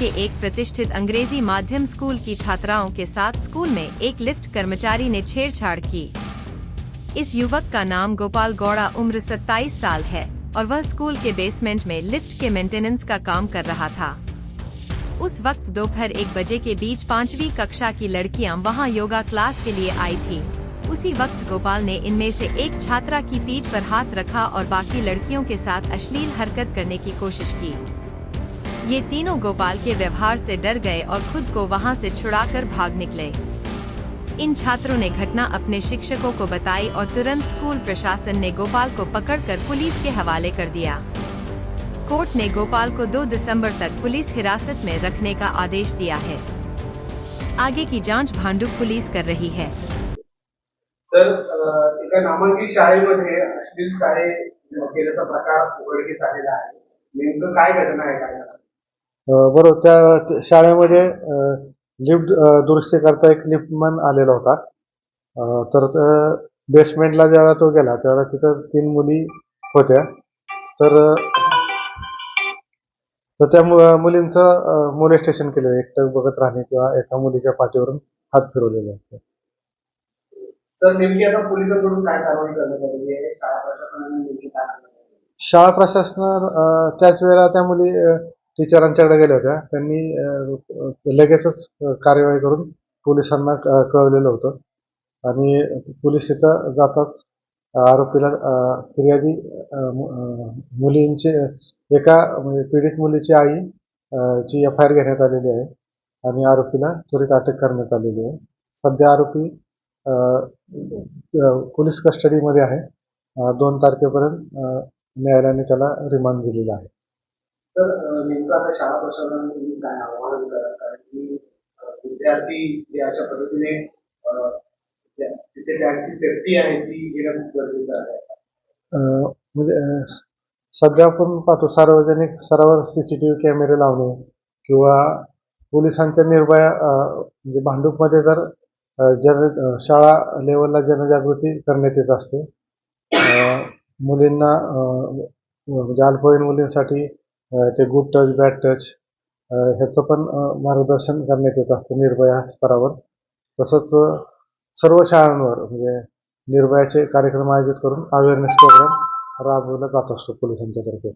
के एक प्रतिष्ठित अंग्रेजी माध्यम स्कूल की छात्राओं के साथ स्कूल में एक लिफ्ट कर्मचारी ने छेड़छाड़ की। इस युवक का नाम गोपाल गौड़ा, उम्र 27 साल है और वह स्कूल के बेसमेंट में लिफ्ट के मेंटेनेंस का काम कर रहा था। उस वक्त दोपहर 1 बजे के बीच 5वीं कक्षा की लड़कियां वहां योगा क्लास के लिए आई थी। उसी वक्त गोपाल ने इनमें से एक छात्रा की पीठ पर हाथ रखा और बाकी लड़कियों के साथ अश्लील हरकत करने की कोशिश की। ये तीनों गोपाल के व्यवहार से डर गए और खुद को वहां से छुड़ाकर भाग निकले। इन छात्रों ने घटना अपने शिक्षकों को बताई और तुरंत स्कूल प्रशासन ने गोपाल को पकड़कर पुलिस के हवाले कर दिया। कोर्ट ने गोपाल को 2 दिसंबर तक पुलिस हिरासत में रखने का आदेश दिया है। आगे की जांच भांडुप पुलिस कर रही है। सर, एका नामांकित शाळेमध्ये अश्लील चाळे केल्याचा प्रकार उघडकीस आलेला आहे. नेमकं काय घटना आहे, काय झालं? बरोबर, त्या शाळेमध्ये लिफ्ट दुरुस्ती करता एक लिफ्टमन आलेला होता. तर बेसमेंटला जेव्हा तो गेला तेव्हा तिथं 3 मुली होत्या. तर त्या मुलींचं मोलेस्टेशन केलं, एकटं बघत राहणे किंवा एका मुलीच्या पाठीवरून हात फिरवलेले असतात. सर, नेमकी आता पोलिसांकडून काय कारवाई करण्यात आलेली आहे? शाळा प्रशासनाने नेमकी काय केलं? शाळा प्रशासन त्याच वेळेला त्या मुली टीचरांच्याकडे गेल्या होत्या. त्यांनी लगेचच कार्यवाही करून पोलिसांना कळवलेलं होतं आणि पोलीस तिथं जाताच आरोपीला फिर्यादी मुलींचे एका म्हणजे पीडित मुलीची आई ची FIR घेण्यात आलेली आहे आणि आरोपीला त्वरित अटक करण्यात आलेली आहे. सध्या आरोपी पोलीस कस्टडीमध्ये आहे. 2 तारखेपर्यंत न्यायालयाने त्याला रिमांड दिलेला आहे. सर, नेमकं आता शाळा प्रशासनाने तुम्ही काय आवाहन कराल? कारण की विद्यार्थी जे अशा पद्धतीने तिथे त्यांची सेफ्टी आहे ती घेणं खूप गरजेचं आहे. म्हणजे सध्या आपण पाहतो सार्वजनिक स्तरावर CCTV कॅमेरे लावणे किंवा पोलिसांच्या निर्भया म्हणजे भांडूपमध्ये जर शाळा लेवलला जनजागृती करण्यात येत असते. मुलींना म्हणजे अल्पवयीन मुलींसाठी ते गुड टच, बॅड टच ह्याचं पण मार्गदर्शन करण्यात येत असतं निर्भया स्तरावर. तसंच सर्व शाळांवर म्हणजे निर्भयाचे कार्यक्रम आयोजित करून अवेअरनेस प्रोग्राम राबवला जात असतो पोलिसांच्या तर्फे.